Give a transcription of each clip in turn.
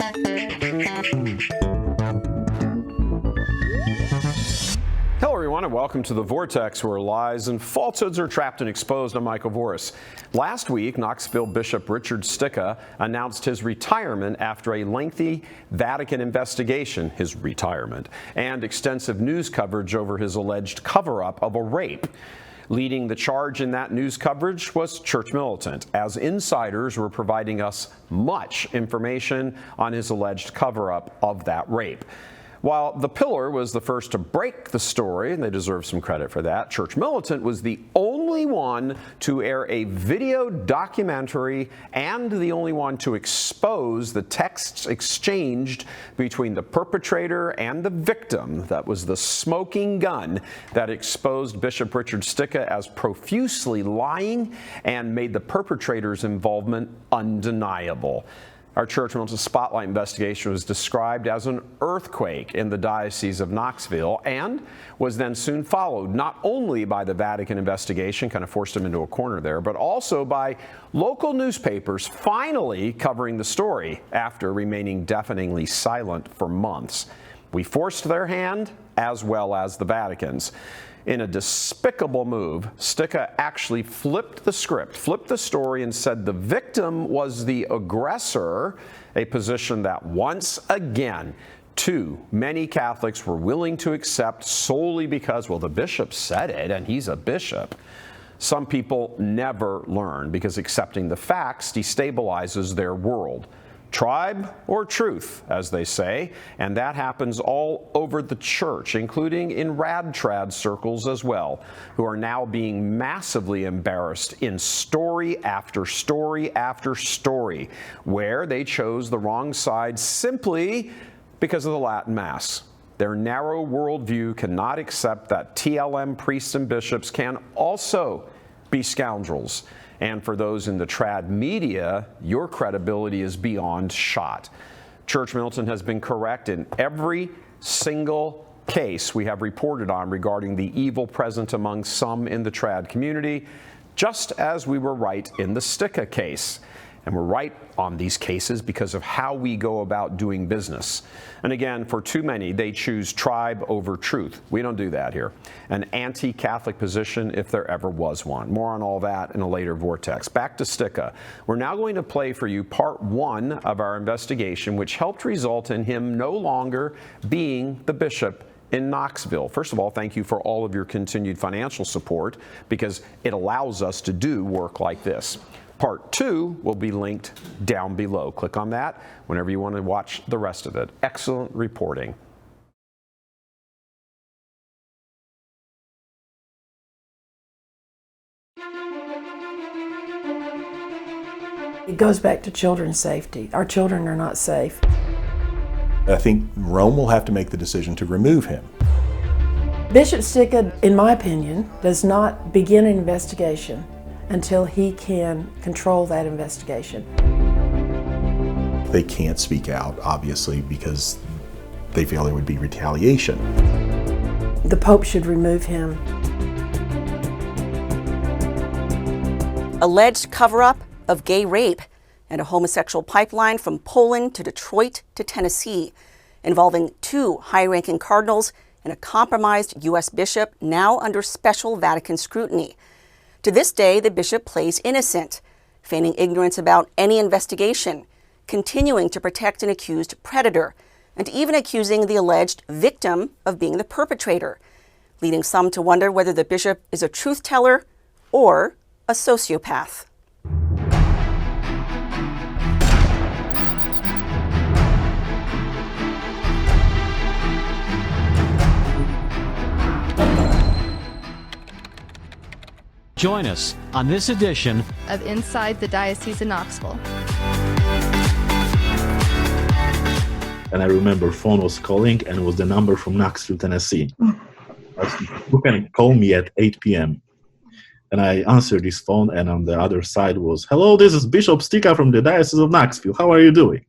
Hello, everyone, and welcome to the Vortex, where lies and falsehoods are trapped and exposed. I'm Michael Voris. Last week, Knoxville Bishop Richard Stika announced his retirement after a lengthy Vatican investigation, his retirement, and extensive news coverage over his alleged cover-up of a rape. Leading the charge in that news coverage was Church Militant, as insiders were providing us much information on his alleged cover-up of that rape. While The Pillar was the first to break the story, and they deserve some credit for that, Church Militant was the only one to air a video documentary and the only one to expose the texts exchanged between the perpetrator and the victim. That was the smoking gun that exposed Bishop Richard Stika as profusely lying and made the perpetrator's involvement undeniable. Our Church Militant Spotlight investigation was described as an earthquake in the Diocese of Knoxville and was then soon followed not only by the Vatican investigation, kind of forced him into a corner there, but also by local newspapers finally covering the story after remaining deafeningly silent for months. We forced their hand as well as the Vatican's. In a despicable move, Stika actually flipped the script, flipped the story, and said the victim was the aggressor, a position that once again too many Catholics were willing to accept solely because, well, the bishop said it and he's a bishop. Some people never learn because accepting the facts destabilizes their world. Tribe or truth, as they say, and that happens all over the church, including in rad-trad circles as well, who are now being massively embarrassed in story after story after story, where they chose the wrong side simply because of the Latin Mass. Their narrow worldview cannot accept that TLM priests and bishops can also be scoundrels. And for those in the trad media, your credibility is beyond shot. Church Militant has been correct in every single case we have reported on regarding the evil present among some in the trad community, just as we were right in the Stika case. And we're right on these cases because of how we go about doing business. And again, for too many, they choose tribe over truth. We don't do that here. An anti-Catholic position, if there ever was one. More on all that in a later Vortex. Back to Stika. We're now going to play for you part one of our investigation, which helped result in him no longer being the bishop in Knoxville. First of all, thank you for all of your continued financial support because it allows us to do work like this. Part two will be linked down below. Click on that whenever you want to watch the rest of it. Excellent reporting. It goes back to children's safety. Our children are not safe. I think Rome will have to make the decision to remove him. Bishop Stika, in my opinion, does not begin an investigation until he can control that investigation. They can't speak out, obviously, because they feel there would be retaliation. The Pope should remove him. Alleged cover-up of gay rape and a homosexual pipeline from Poland to Detroit to Tennessee, involving two high-ranking cardinals and a compromised U.S. bishop now under special Vatican scrutiny. To this day, the bishop plays innocent, feigning ignorance about any investigation, continuing to protect an accused predator, and even accusing the alleged victim of being the perpetrator, leading some to wonder whether the bishop is a truth teller or a sociopath. Join us on this edition of Inside the Diocese of Knoxville. And I remember phone was calling and it was the number from Knoxville, Tennessee. You can call me at 8 p.m. And I answered this phone and on the other side was, "Hello, this is Bishop Stika from the Diocese of Knoxville. How are you doing?"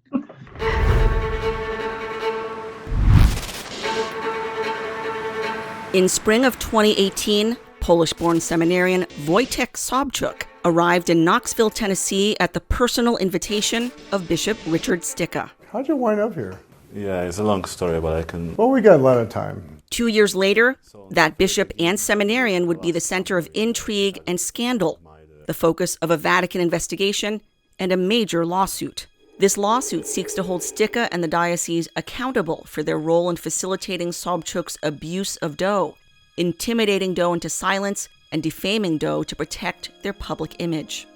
In spring of 2018, Polish-born seminarian Wojtek arrived in Knoxville, Tennessee at the personal invitation of Bishop Richard Stika. How'd you wind up here? Yeah, it's a long story, but I can... Well, we got a lot of time. 2 years later, that bishop and seminarian would be the center of intrigue and scandal, the focus of a Vatican investigation and a major lawsuit. This lawsuit seeks to hold Stika and the diocese accountable for their role in facilitating Sobchuk's abuse of Doe, intimidating Doe into silence and defaming Doe to protect their public image.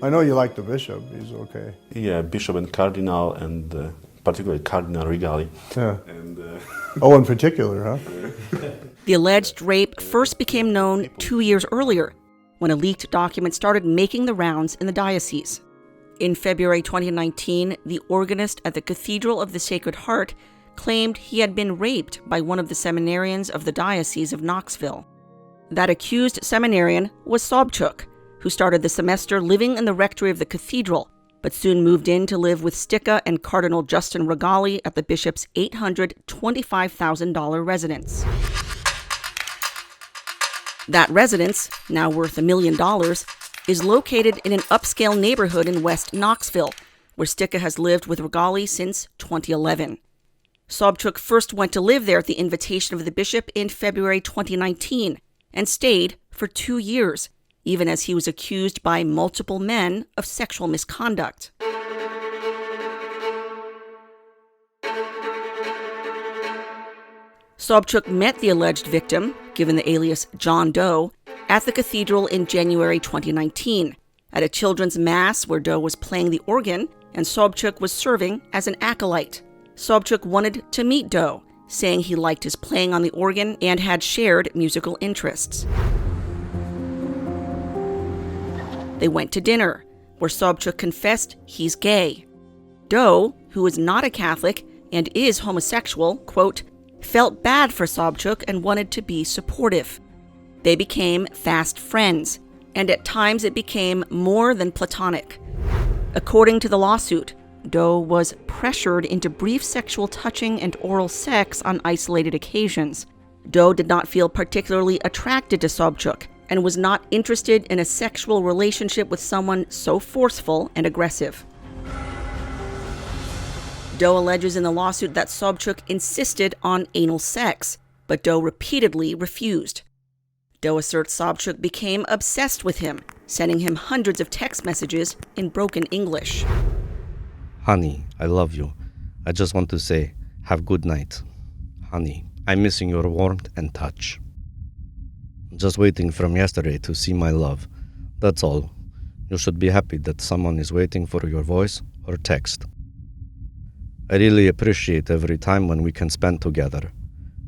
I know you like the bishop. He's okay. Yeah, bishop and cardinal, and particularly Cardinal Rigali. Yeah. And, oh, in particular, huh? The alleged rape first became known 2 years earlier, when a leaked document started making the rounds in the diocese. In February 2019, the organist at the Cathedral of the Sacred Heart claimed he had been raped by one of the seminarians of the Diocese of Knoxville. That accused seminarian was Sobchuk, who started the semester living in the rectory of the cathedral, but soon moved in to live with Stika and Cardinal Justin Rigali at the bishop's $825,000 residence. That residence, now worth $1 million, is located in an upscale neighborhood in West Knoxville, where Stika has lived with Rigali since 2011. Sobchuk first went to live there at the invitation of the bishop in February 2019 and stayed for 2 years, even as he was accused by multiple men of sexual misconduct. Sobchuk met the alleged victim, given the alias John Doe, at the cathedral in January 2019, at a children's mass where Doe was playing the organ and Sobchuk was serving as an acolyte. Sobchuk wanted to meet Doe, saying he liked his playing on the organ and had shared musical interests. They went to dinner, where Sobchuk confessed he's gay. Doe, who is not a Catholic and is homosexual, quote, felt bad for Sobchuk and wanted to be supportive. They became fast friends, and at times it became more than platonic. According to the lawsuit, Doe was pressured into brief sexual touching and oral sex on isolated occasions. Doe did not feel particularly attracted to Sobchuk and was not interested in a sexual relationship with someone so forceful and aggressive. Doe alleges in the lawsuit that Sobchuk insisted on anal sex, but Doe repeatedly refused. Doe asserts Sobchuk became obsessed with him, sending him hundreds of text messages in broken English. Honey, I love you. I just want to say, have good night. Honey, I'm missing your warmth and touch. I'm just waiting from yesterday to see my love. That's all. You should be happy that someone is waiting for your voice or text. I really appreciate every time when we can spend together.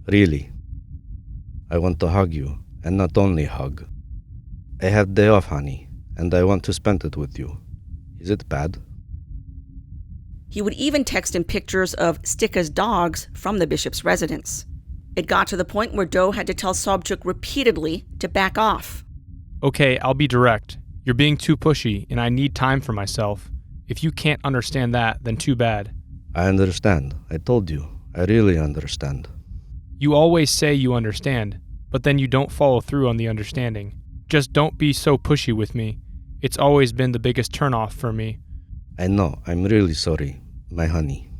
Really. I want to hug you, and not only hug. I have day off, honey, and I want to spend it with you. Is it bad? He would even text him pictures of Stika's dogs from the bishop's residence. It got to the point where Doe had to tell Sobchuk repeatedly to back off. Okay, I'll be direct. You're being too pushy, and I need time for myself. If you can't understand that, then too bad. I understand. I told you. I really understand. You always say you understand, but then you don't follow through on the understanding. Just don't be so pushy with me. It's always been the biggest turnoff for me. I know. I'm really sorry, my honey.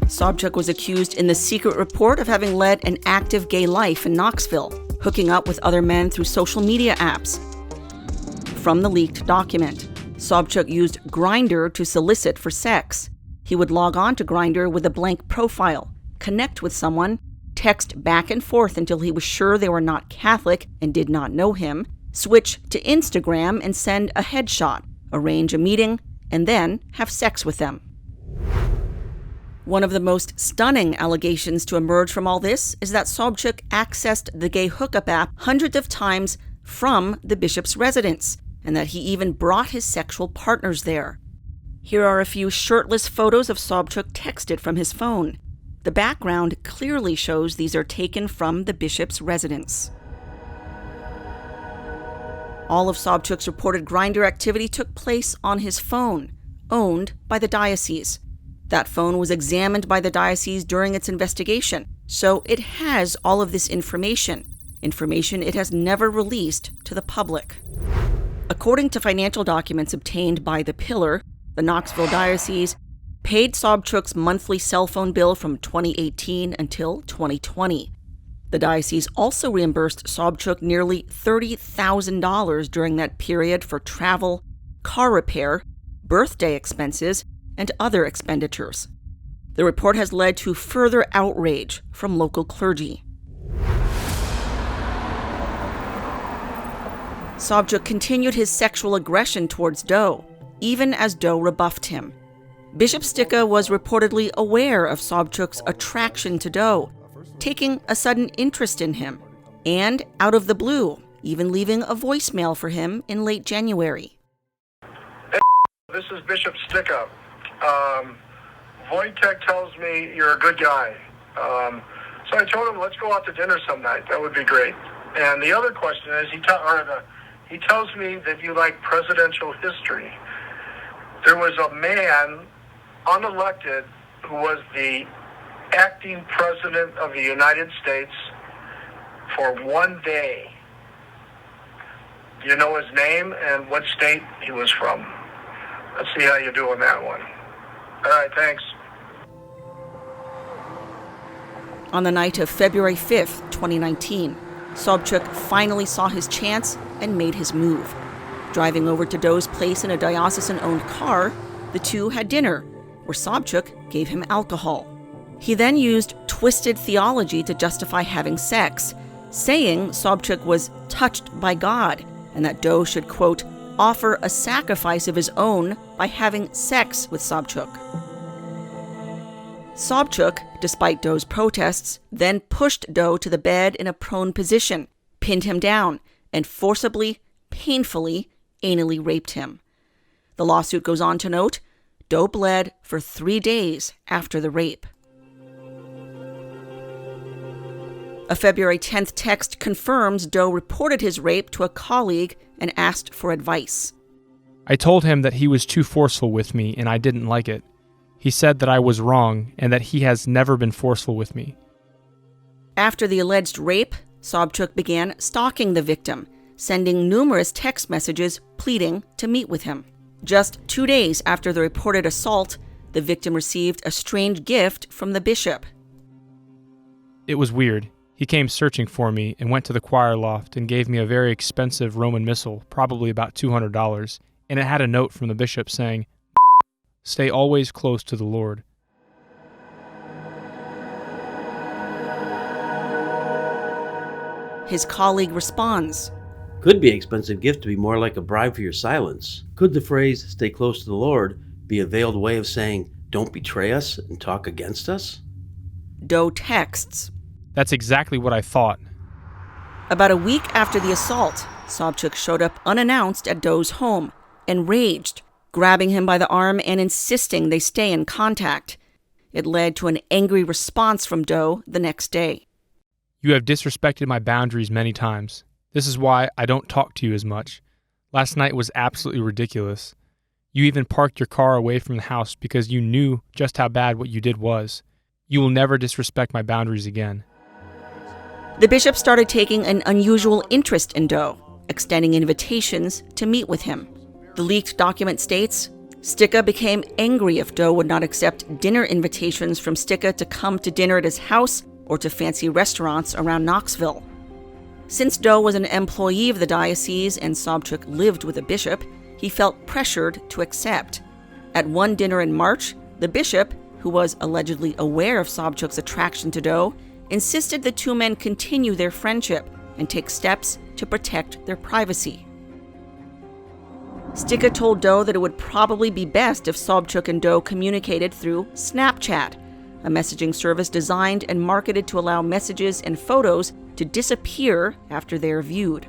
Sobchuk was accused in the secret report of having led an active gay life in Knoxville, hooking up with other men through social media apps. From the leaked document, Sobchuk used Grindr to solicit for sex. He would log on to Grindr with a blank profile, connect with someone, text back and forth until he was sure they were not Catholic and did not know him, switch to Instagram and send a headshot, arrange a meeting, and then have sex with them. One of the most stunning allegations to emerge from all this is that Sobchuk accessed the gay hookup app hundreds of times from the bishop's residence, and that he even brought his sexual partners there. Here are a few shirtless photos of Sobchuk texted from his phone. The background clearly shows these are taken from the bishop's residence. All of Sobchuk's reported Grindr activity took place on his phone, owned by the diocese. That phone was examined by the diocese during its investigation, so it has all of this information, information it has never released to the public. According to financial documents obtained by The Pillar, the Knoxville Diocese paid Sobchuk's monthly cell phone bill from 2018 until 2020. The diocese also reimbursed Sobchuk nearly $30,000 during that period for travel, car repair, birthday expenses, and other expenditures. The report has led to further outrage from local clergy. Sobchuk continued his sexual aggression towards Doe, even as Doe rebuffed him. Bishop Stika was reportedly aware of Sobchuk's attraction to Doe, taking a sudden interest in him, and out of the blue, even leaving a voicemail for him in late January. Hey, this is Bishop Stika. Vortex tells me you're a good guy. So I told him, let's go out to dinner some night. That would be great. And the other question is, he tells me that you like presidential history. There was a man, unelected, who was the acting president of the United States for one day. Do you know his name and what state he was from? Let's see how you do on that one. All right, thanks. On the night of February 5th, 2019, Sobchuk finally saw his chance and made his move. Driving over to Doe's place in a diocesan-owned car, the two had dinner, where Sobchuk gave him alcohol. He then used twisted theology to justify having sex, saying Sobchuk was touched by God and that Doe should, quote, offer a sacrifice of his own by having sex with Sobchuk. Sobchuk, despite Doe's protests, then pushed Doe to the bed in a prone position, pinned him down, and forcibly, painfully, anally raped him. The lawsuit goes on to note, Doe bled for 3 days after the rape. A February 10th text confirms Doe reported his rape to a colleague and asked for advice. I told him that he was too forceful with me and I didn't like it. He said that I was wrong and that he has never been forceful with me. After the alleged rape, Sobchuk began stalking the victim, sending numerous text messages pleading to meet with him. Just 2 days after the reported assault, the victim received a strange gift from the bishop. It was weird. He came searching for me and went to the choir loft and gave me a very expensive Roman missal, probably about $200, and it had a note from the bishop saying, "Stay always close to the Lord." His colleague responds, Could be an expensive gift to be more like a bribe for your silence. Could the phrase, stay close to the Lord, be a veiled way of saying, don't betray us and talk against us? Doe texts, That's exactly what I thought. About a week after the assault, Sobchuk showed up unannounced at Doe's home, enraged, grabbing him by the arm and insisting they stay in contact. It led to an angry response from Doe the next day. You have disrespected my boundaries many times. This is why I don't talk to you as much. Last night was absolutely ridiculous. You even parked your car away from the house because you knew just how bad what you did was. You will never disrespect my boundaries again. The bishop started taking an unusual interest in Doe, extending invitations to meet with him. The leaked document states, Stika became angry if Doe would not accept dinner invitations from Stika to come to dinner at his house or to fancy restaurants around Knoxville. Since Doe was an employee of the diocese and Sobchuk lived with the bishop, he felt pressured to accept. At one dinner in March, the bishop, who was allegedly aware of Sobchuk's attraction to Doe, insisted the two men continue their friendship and take steps to protect their privacy. Stika told Doe that it would probably be best if Sobchuk and Doe communicated through Snapchat, a messaging service designed and marketed to allow messages and photos to disappear after they are viewed.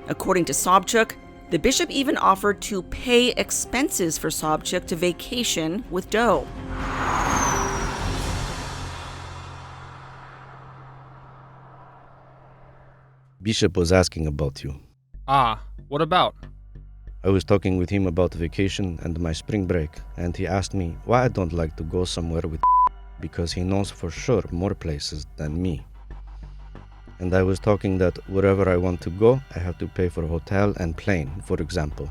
According to Sobchuk, the bishop even offered to pay expenses for Sobchuk to vacation with Doe. Bishop was asking about you. Ah, what about? I was talking with him about vacation and my spring break, and he asked me why I don't like to go somewhere with because he knows for sure more places than me. And I was talking that wherever I want to go, I have to pay for hotel and plane, for example.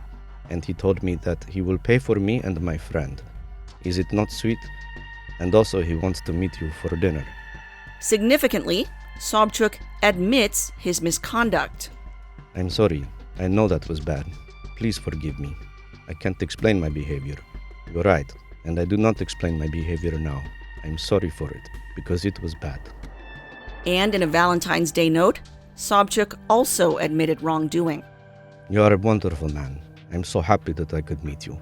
And he told me that he will pay for me and my friend. Is it not sweet? And also he wants to meet you for dinner. Significantly, Sobchuk admits his misconduct. I'm sorry. I know that was bad. Please forgive me. I can't explain my behavior. You're right, and I do not explain my behavior now. I'm sorry for it, because it was bad. And in a Valentine's Day note, Sobchuk also admitted wrongdoing. You are a wonderful man. I'm so happy that I could meet you.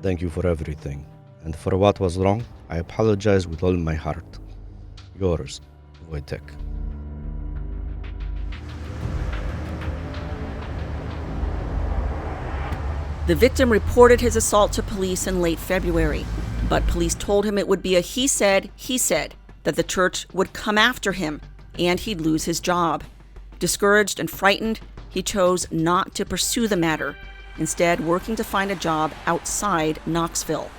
Thank you for everything. And for what was wrong, I apologize with all my heart. Yours, Wojtek. The victim reported his assault to police in late February, but police told him it would be a he said, that the church would come after him and he'd lose his job. Discouraged and frightened, he chose not to pursue the matter, instead working to find a job outside Knoxville.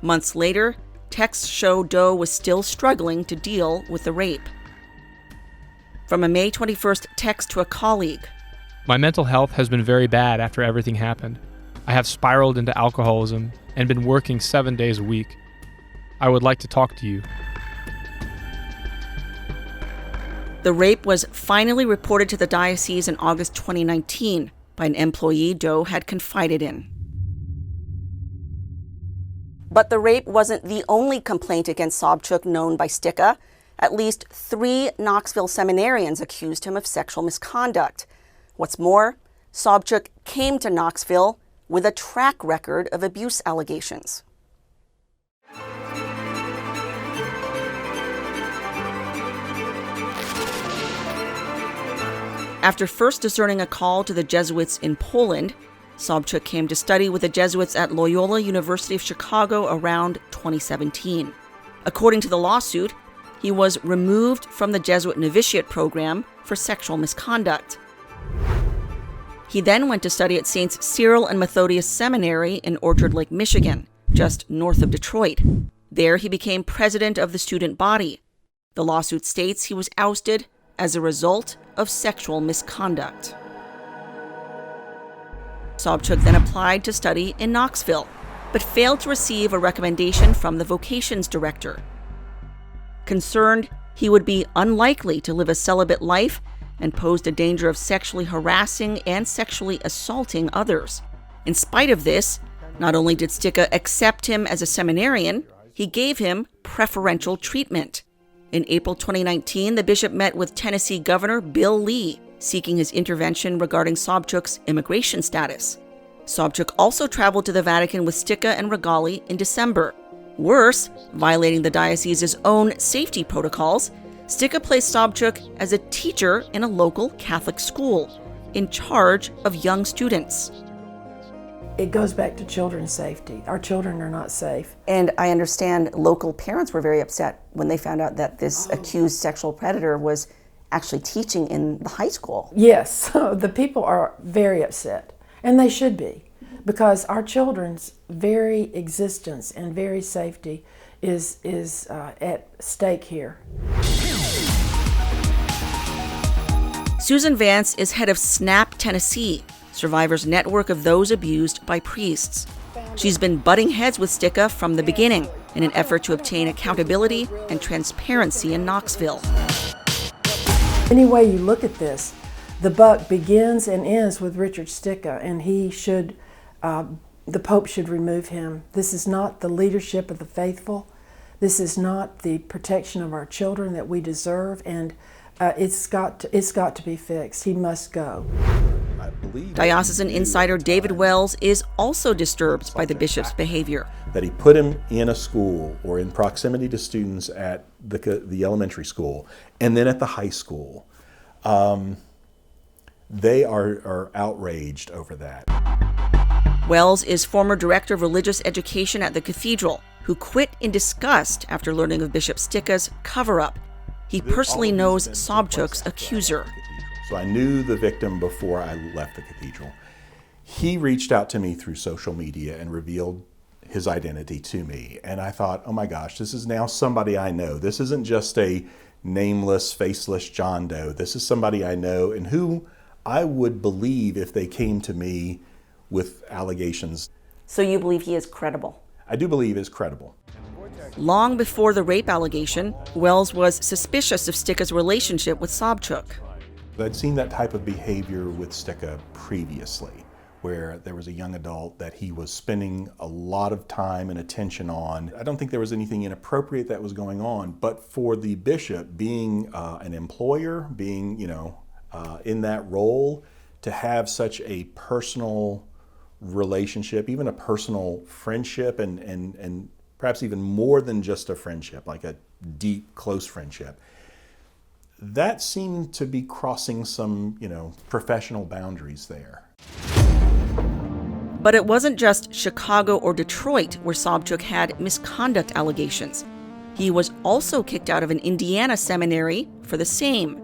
Months later, texts show Doe was still struggling to deal with the rape. From a May 21st text to a colleague, My mental health has been very bad after everything happened. I have spiraled into alcoholism and been working 7 days a week. I would like to talk to you. The rape was finally reported to the diocese in August 2019 by an employee Doe had confided in. But the rape wasn't the only complaint against Sobchuk known by Stika. At least 3 Knoxville seminarians accused him of sexual misconduct. What's more, Sobchuk came to Knoxville with a track record of abuse allegations. After first discerning a call to the Jesuits in Poland, Sobchuk came to study with the Jesuits at Loyola University of Chicago around 2017. According to the lawsuit, he was removed from the Jesuit novitiate program for sexual misconduct. He then went to study at Saints Cyril and Methodius Seminary in Orchard Lake, Michigan, just north of Detroit. There he became president of the student body. The lawsuit states he was ousted as a result of sexual misconduct. Sobchuk then applied to study in Knoxville, but failed to receive a recommendation from the vocations director. Concerned he would be unlikely to live a celibate life and posed a danger of sexually harassing and sexually assaulting others. In spite of this, not only did Stika accept him as a seminarian, he gave him preferential treatment. In April 2019, the bishop met with Tennessee Governor Bill Lee, seeking his intervention regarding Sobchuk's immigration status. Sobchuk also traveled to the Vatican with Stika and Regali in December. Worse, violating the diocese's own safety protocols, Stika placed Sobchuk as a teacher in a local Catholic school, in charge of young students. It goes back to children's safety. Our children are not safe. And I understand local parents were very upset when they found out that this accused sexual predator was actually teaching in the high school. Yes, the people are very upset, and they should be, because our children's very existence and very safety is at stake here. Susan Vance is head of SNAP Tennessee, Survivors Network of those abused by priests. She's been butting heads with Stika from the beginning in an effort to obtain accountability and transparency in Knoxville. Any way you look at this, the buck begins and ends with Richard Stika, and he should, the Pope should remove him. This is not the leadership of the faithful. This is not the protection of our children that we deserve, and it's got to be fixed. He must go. Diocesan insider David Wells is also disturbed by the bishop's behavior. That he put him in a school or in proximity to students at the elementary school and then at the high school. They are outraged over that. Wells is former director of religious education at the cathedral, who quit in disgust after learning of Bishop Stika's cover-up. He personally knows Sobchuk's accuser. So I knew the victim before I left the cathedral. He reached out to me through social media and revealed his identity to me. And I thought, oh my gosh, this is now somebody I know. This isn't just a nameless, faceless John Doe. This is somebody I know and who I would believe if they came to me with allegations. So you believe he is credible? I do believe is credible. Long before the rape allegation, Wells was suspicious of Stika's relationship with Sobchuk. I'd seen that type of behavior with Stika previously, where there was a young adult that he was spending a lot of time and attention on. I don't think there was anything inappropriate that was going on, but for the bishop, being an employer, being, in that role, to have such a personal relationship, even a personal friendship, and perhaps even more than just a friendship, like a deep, close friendship, that seemed to be crossing some, professional boundaries there. But it wasn't just Chicago or Detroit where Sobchuk had misconduct allegations. He was also kicked out of an Indiana seminary for the same.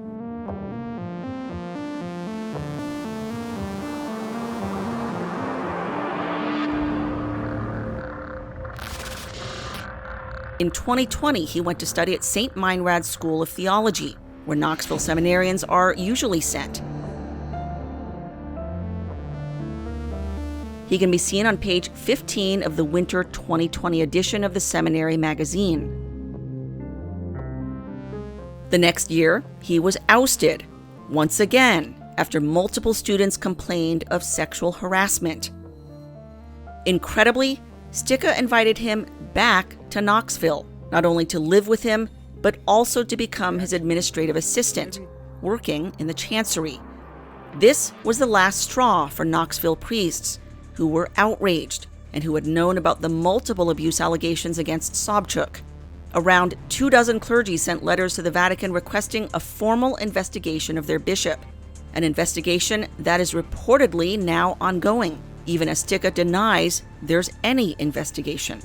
In 2020, he went to study at St. Meinrad's School of Theology, where Knoxville seminarians are usually sent. He can be seen on page 15 of the winter 2020 edition of the Seminary magazine. The next year, he was ousted, once again, after multiple students complained of sexual harassment. Incredibly, Stika invited him back to Knoxville, not only to live with him, but also to become his administrative assistant, working in the chancery. This was the last straw for Knoxville priests, who were outraged and who had known about the multiple abuse allegations against Sobchuk. Around 24 clergy sent letters to the Vatican requesting a formal investigation of their bishop, an investigation that is reportedly now ongoing, even as Stika denies there's any investigation.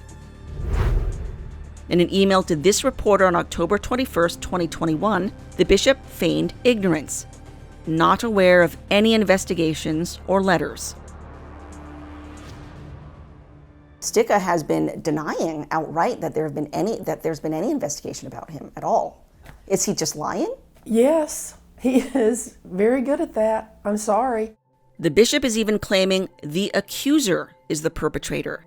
In an email to this reporter on October 21, 2021, the bishop feigned ignorance, not aware of any investigations or letters. Stika has been denying outright that there's been any investigation about him at all. Is he just lying? Yes, he is very good at that. I'm sorry. The bishop is even claiming the accuser is the perpetrator.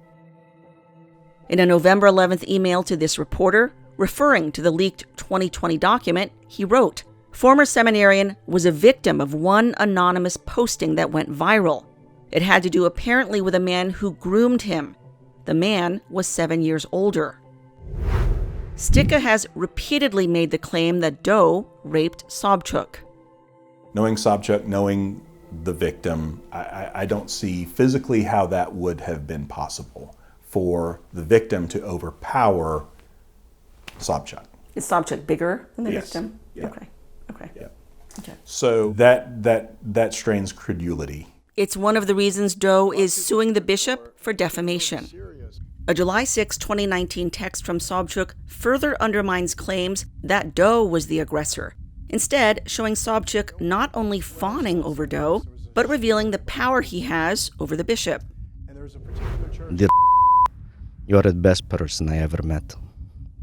In a November 11th email to this reporter, referring to the leaked 2020 document, he wrote, "Former seminarian was a victim of one anonymous posting that went viral. It had to do apparently with a man who groomed him. The man was 7 years older." Stika has repeatedly made the claim that Doe raped Sobchuk. Knowing Sobchuk, knowing the victim, I don't see physically how that would have been possible for the victim to overpower Sobchuk. Is Sobchuk bigger than the Yes. victim? Yeah. Okay. Yeah. Okay. So that strains credulity. It's one of the reasons Doe is suing the bishop for defamation. A July 6, 2019 text from Sobchuk further undermines claims that Doe was the aggressor, instead showing Sobchuk not only fawning over Doe, but revealing the power he has over the bishop. You're the best person I ever met.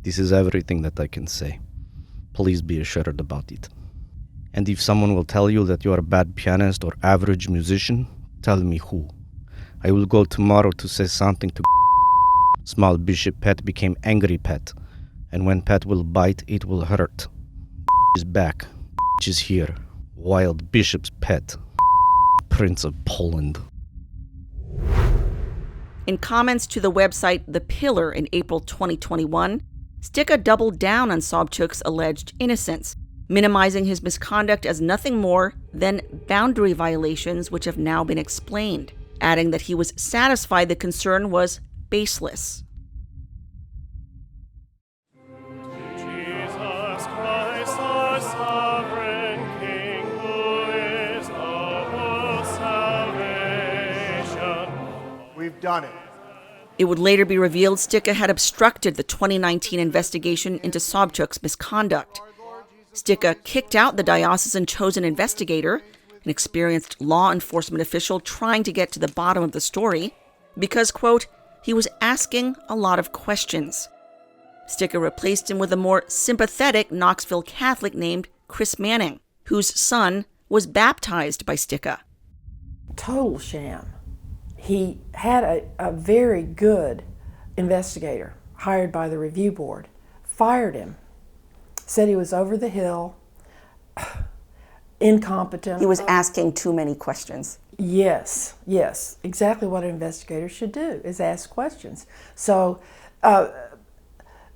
This is everything that I can say. Please be assured about it. And if someone will tell you that you are a bad pianist or average musician, tell me who. I will go tomorrow to say something to Small Bishop Pet became Angry Pet, and when Pet will bite, it will hurt. Is back. Is here. Wild Bishop's Pet. Prince of Poland. In comments to the website The Pillar in April 2021, Stika doubled down on Sobchuk's alleged innocence, minimizing his misconduct as nothing more than boundary violations which have now been explained, adding that he was satisfied the concern was baseless. We've done it. It would later be revealed Stika had obstructed the 2019 investigation into Sobchuk's misconduct. Stika kicked out the diocesan chosen investigator, an experienced law enforcement official trying to get to the bottom of the story, because, quote, he was asking a lot of questions. Stika replaced him with a more sympathetic Knoxville Catholic named Chris Manning, whose son was baptized by Stika. Total sham. He had a very good investigator hired by the review board, fired him, said he was over the hill, incompetent. He was asking too many questions. Yes, exactly what an investigator should do is ask questions. So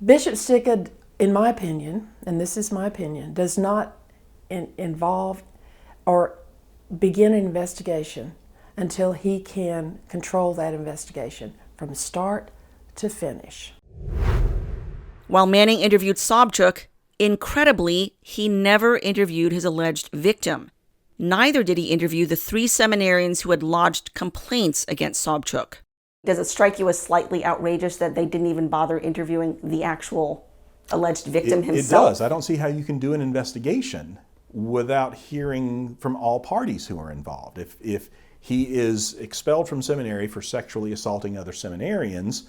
Bishop Stika, in my opinion, and this is my opinion, does not involve or begin an investigation until he can control that investigation from start to finish. While Manning interviewed Sobchak, incredibly, he never interviewed his alleged victim. Neither did he interview the 3 seminarians who had lodged complaints against Sobchak. Does it strike you as slightly outrageous that they didn't even bother interviewing the actual alleged victim himself? It does. I don't see how you can do an investigation without hearing from all parties who are involved. If he is expelled from seminary for sexually assaulting other seminarians,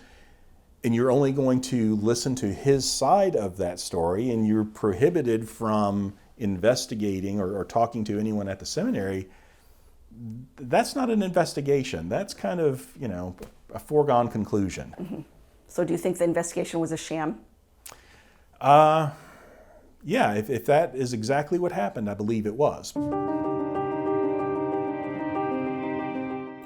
and you're only going to listen to his side of that story, and you're prohibited from investigating or talking to anyone at the seminary, that's not an investigation. That's kind of, a foregone conclusion. Mm-hmm. So do you think the investigation was a sham? Yeah, if that is exactly what happened, I believe it was.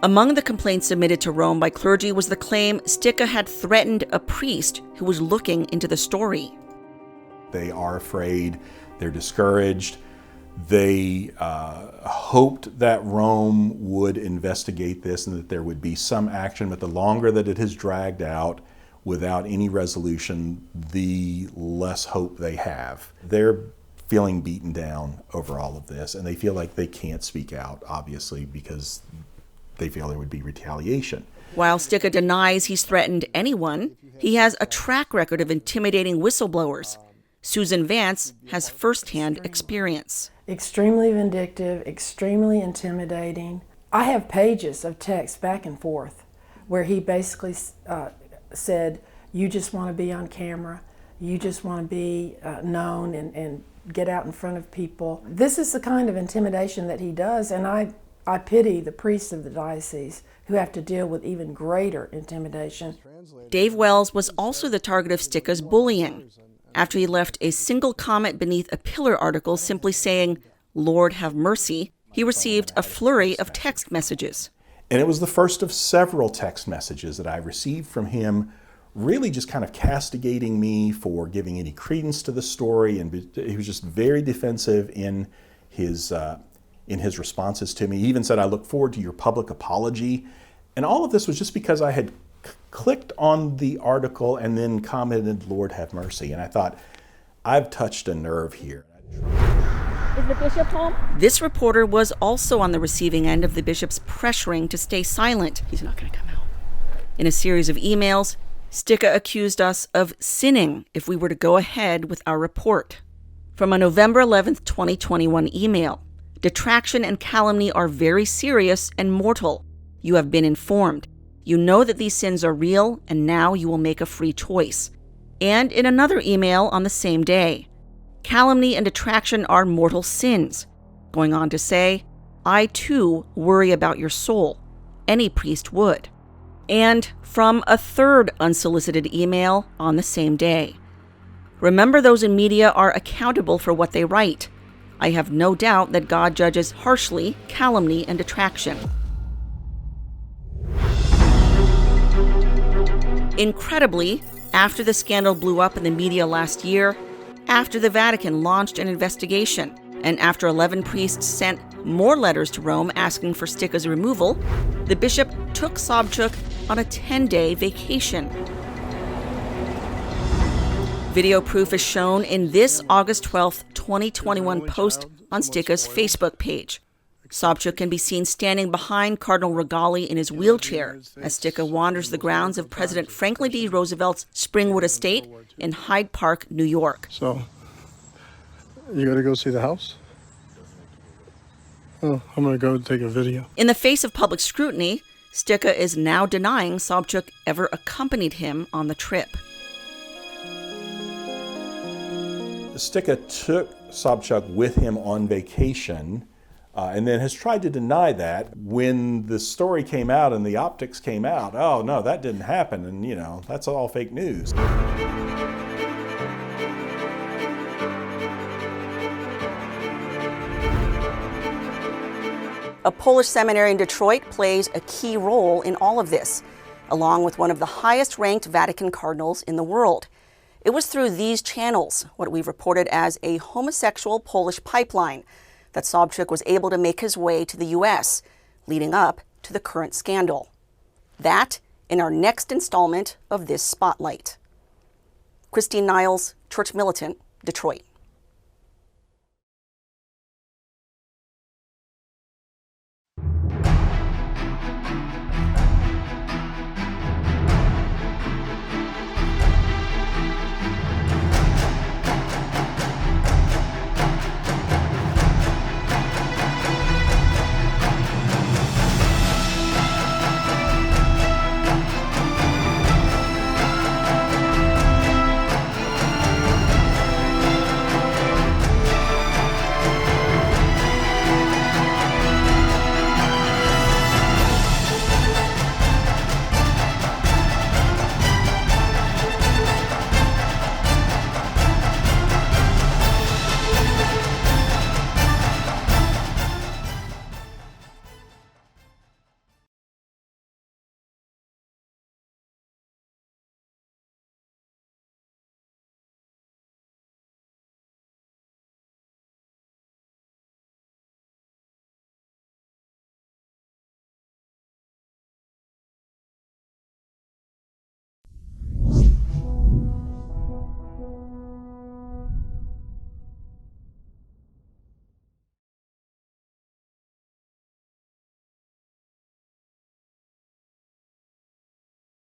Among the complaints submitted to Rome by clergy was the claim Stika had threatened a priest who was looking into the story. They are afraid, they're discouraged. They hoped that Rome would investigate this and that there would be some action, but the longer that it has dragged out without any resolution, the less hope they have. They're feeling beaten down over all of this, and they feel like they can't speak out, obviously, because they feel there would be retaliation. While Stika denies he's threatened anyone, he has a track record of intimidating whistleblowers. Susan Vance has firsthand experience. Extremely vindictive, extremely intimidating. I have pages of text back and forth where he basically said, you just want to be on camera, you just want to be known and get out in front of people. This is the kind of intimidation that he does, and I pity the priests of the diocese who have to deal with even greater intimidation. Dave Wells was also the target of Stika's bullying. After he left a single comment beneath a Pillar article simply saying, "Lord have mercy," he received a flurry of text messages. And it was the first of several text messages that I received from him, really just kind of castigating me for giving any credence to the story, and he was just very defensive in his responses to me. He even said, "I look forward to your public apology." And all of this was just because I had clicked on the article and then commented, "Lord have mercy." And I thought, I've touched a nerve here. Is the bishop home? This reporter was also on the receiving end of the bishop's pressuring to stay silent. He's not going to come out. In a series of emails, Stika accused us of sinning if we were to go ahead with our report. From a November 11th, 2021 email, "Detraction and calumny are very serious and mortal. You have been informed. You know that these sins are real, and now you will make a free choice." And in another email on the same day, "Calumny and detraction are mortal sins." Going on to say, "I too worry about your soul. Any priest would." And from a third unsolicited email on the same day, "Remember, those in media are accountable for what they write. I have no doubt that God judges harshly calumny and detraction." Incredibly, after the scandal blew up in the media last year, after the Vatican launched an investigation, and after 11 priests sent more letters to Rome asking for Stika's removal, the bishop took Sobchak on a 10-day vacation. Video proof is shown in this August 12th, 2021 post on Stika's Facebook page. Sobchak can be seen standing behind Cardinal Regali in his wheelchair as Stika wanders the grounds of President Franklin D. Roosevelt's Springwood Estate in Hyde Park, New York. So, you gotta go see the house? Oh, I'm gonna go take a video. In the face of public scrutiny, Stika is now denying Sobchak ever accompanied him on the trip. Stika took Sobchak with him on vacation and then has tried to deny that. When the story came out and the optics came out, oh no, that didn't happen, and you know, that's all fake news. A Polish seminary in Detroit plays a key role in all of this, along with one of the highest-ranked Vatican cardinals in the world. It was through these channels, what we've reported as a homosexual Polish pipeline, that Sobchak was able to make his way to the U.S., leading up to the current scandal. That in our next installment of this Spotlight. Christine Niles, Church Militant, Detroit.